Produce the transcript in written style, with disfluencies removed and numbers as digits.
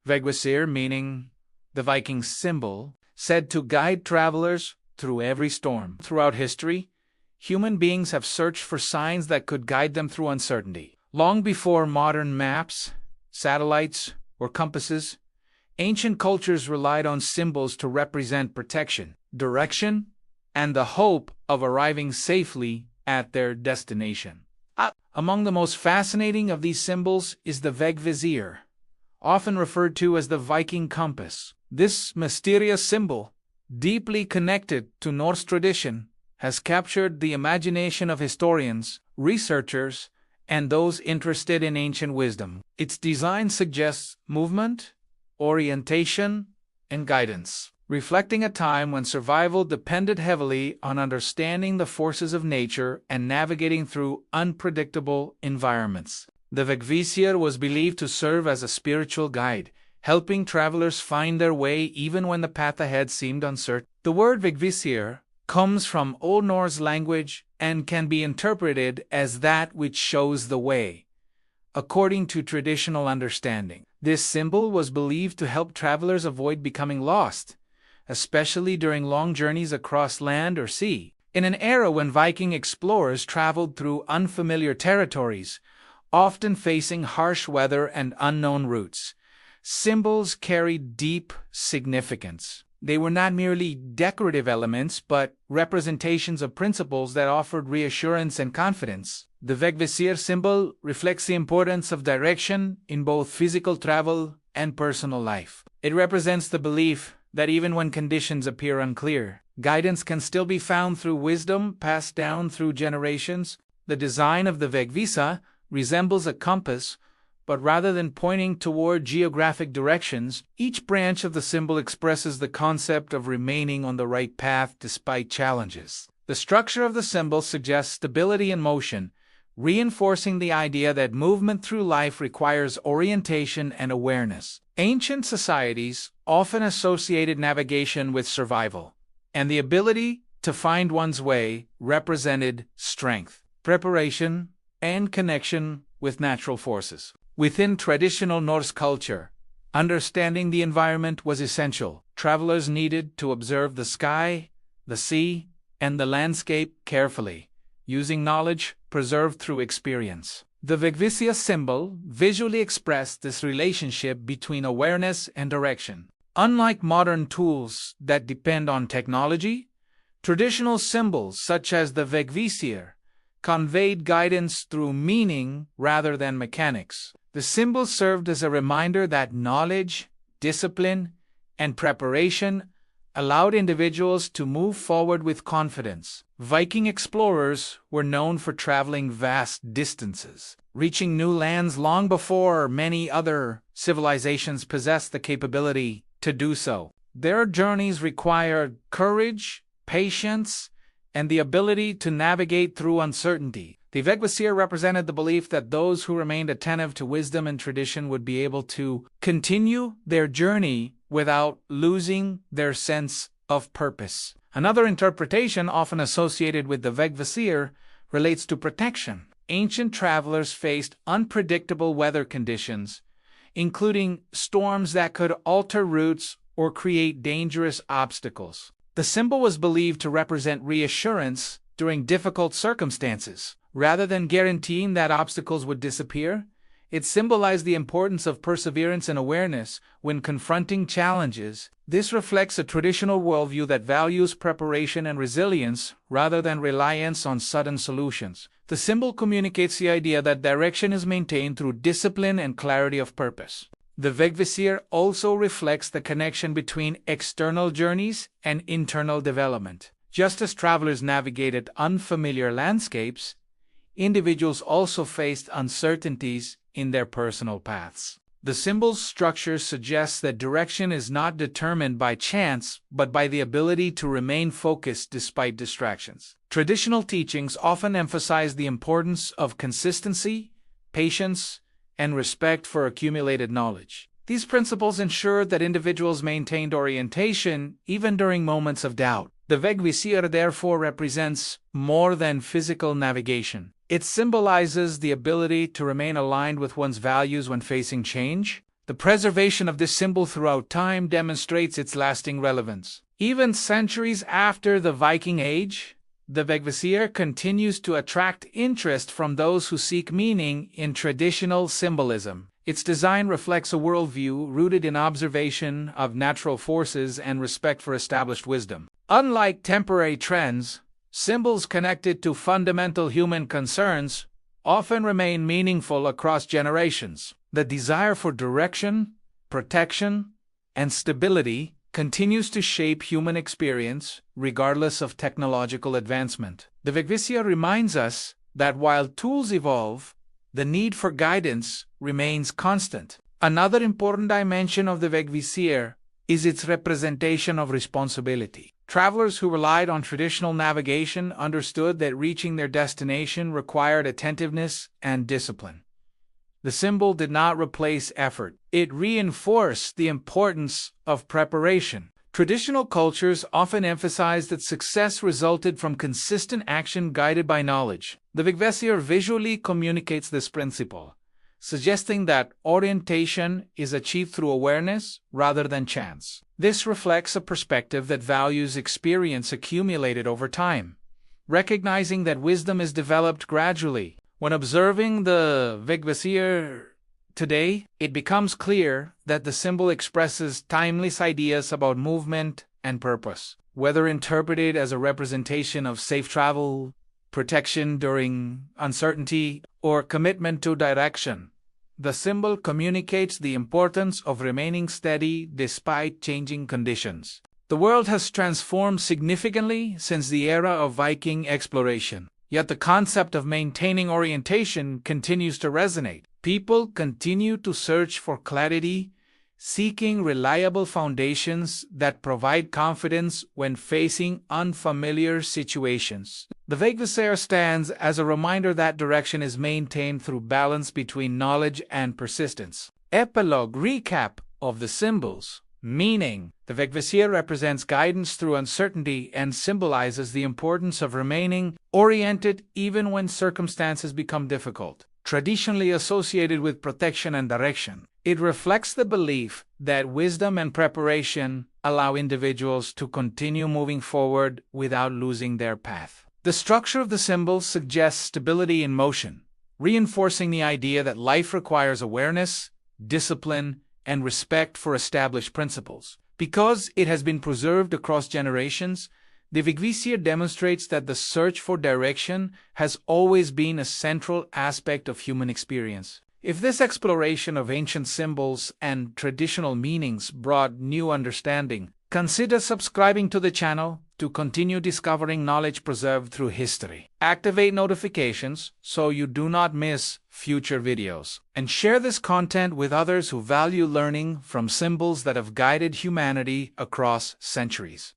Vegvísir, meaning the Viking symbol, said to guide travelers through every storm. Throughout history, human beings have searched for signs that could guide them through uncertainty. Long before modern maps, satellites, or compasses, ancient cultures relied on symbols to represent protection, direction, and the hope of arriving safely at their destination. Among the most fascinating of these symbols is the Vegvísir, often referred to as the Viking compass. This mysterious symbol, deeply connected to Norse tradition, has captured the imagination of historians, researchers, and those interested in ancient wisdom. Its design suggests movement, orientation, and guidance, reflecting a time when survival depended heavily on understanding the forces of nature and navigating through unpredictable environments. The Vegvísir was believed to serve as a spiritual guide, helping travelers find their way even when the path ahead seemed uncertain. The word Vegvísir comes from Old Norse language and can be interpreted as that which shows the way, according to traditional understanding. This symbol was believed to help travelers avoid becoming lost, especially during long journeys across land or sea. In an era when Viking explorers traveled through unfamiliar territories, often facing harsh weather and unknown routes, symbols carried deep significance. They were not merely decorative elements, but representations of principles that offered reassurance and confidence. The Vegvísir symbol reflects the importance of direction in both physical travel and personal life. It represents the belief that even when conditions appear unclear, guidance can still be found through wisdom passed down through generations. The design of the Vegvísir resembles a compass, but rather than pointing toward geographic directions, each branch of the symbol expresses the concept of remaining on the right path despite challenges. The structure of the symbol suggests stability and motion, reinforcing the idea that movement through life requires orientation and awareness. Ancient societies often associated navigation with survival, and the ability to find one's way represented strength, preparation, and connection with natural forces. Within traditional Norse culture, understanding the environment was essential. Travelers needed to observe the sky, the sea, and the landscape carefully, using knowledge preserved through experience. The Vegvísir symbol visually expressed this relationship between awareness and direction. Unlike modern tools that depend on technology, traditional symbols such as the Vegvísir conveyed guidance through meaning rather than mechanics. The symbol served as a reminder that knowledge, discipline, and preparation allowed individuals to move forward with confidence. Viking explorers were known for traveling vast distances, reaching new lands long before many other civilizations possessed the capability to do so. Their journeys required courage, patience, and the ability to navigate through uncertainty. The Vegvísir represented the belief that those who remained attentive to wisdom and tradition would be able to continue their journey without losing their sense of purpose. Another interpretation often associated with the Vegvísir relates to protection. Ancient travelers faced unpredictable weather conditions, including storms that could alter routes or create dangerous obstacles. The symbol was believed to represent reassurance during difficult circumstances. Rather than guaranteeing that obstacles would disappear, it symbolized the importance of perseverance and awareness when confronting challenges. This reflects a traditional worldview that values preparation and resilience rather than reliance on sudden solutions. The symbol communicates the idea that direction is maintained through discipline and clarity of purpose. The Vegvísir also reflects the connection between external journeys and internal development. Just as travelers navigated unfamiliar landscapes, individuals also faced uncertainties in their personal paths. The symbol's structure suggests that direction is not determined by chance, but by the ability to remain focused despite distractions. Traditional teachings often emphasize the importance of consistency, patience, and respect for accumulated knowledge. These principles ensured that individuals maintained orientation even during moments of doubt. The Vegvísir therefore represents more than physical navigation. It symbolizes the ability to remain aligned with one's values when facing change. The preservation of this symbol throughout time demonstrates its lasting relevance. Even centuries after the Viking Age, the Vegvísir continues to attract interest from those who seek meaning in traditional symbolism. Its design reflects a worldview rooted in observation of natural forces and respect for established wisdom. Unlike temporary trends, symbols connected to fundamental human concerns often remain meaningful across generations. The desire for direction, protection, and stability continues to shape human experience, regardless of technological advancement. The Vegvísir reminds us that while tools evolve, the need for guidance remains constant. Another important dimension of the Vegvísir is its representation of responsibility. Travelers who relied on traditional navigation understood that reaching their destination required attentiveness and discipline. The symbol did not replace effort. It reinforced the importance of preparation. Traditional cultures often emphasize that success resulted from consistent action guided by knowledge. The Vegvísir visually communicates this principle, suggesting that orientation is achieved through awareness rather than chance. This reflects a perspective that values experience accumulated over time, recognizing that wisdom is developed gradually. When observing the Vegvísir today, it becomes clear that the symbol expresses timeless ideas about movement and purpose. Whether interpreted as a representation of safe travel, protection during uncertainty, or commitment to direction, the symbol communicates the importance of remaining steady despite changing conditions. The world has transformed significantly since the era of Viking exploration. Yet the concept of maintaining orientation continues to resonate. People continue to search for clarity, seeking reliable foundations that provide confidence when facing unfamiliar situations. The Vegvísir stands as a reminder that direction is maintained through balance between knowledge and persistence. Epilogue recap of the symbols. Meaning, the Vegvísir represents guidance through uncertainty and symbolizes the importance of remaining oriented even when circumstances become difficult. Traditionally associated with protection and direction, it reflects the belief that wisdom and preparation allow individuals to continue moving forward without losing their path. The structure of the symbol suggests stability in motion, reinforcing the idea that life requires awareness, discipline, and respect for established principles. Because it has been preserved across generations, the Vegvísir demonstrates that the search for direction has always been a central aspect of human experience. If this exploration of ancient symbols and traditional meanings brought new understanding, consider subscribing to the channel to continue discovering knowledge preserved through history. Activate notifications so you do not miss future videos. And share this content with others who value learning from symbols that have guided humanity across centuries.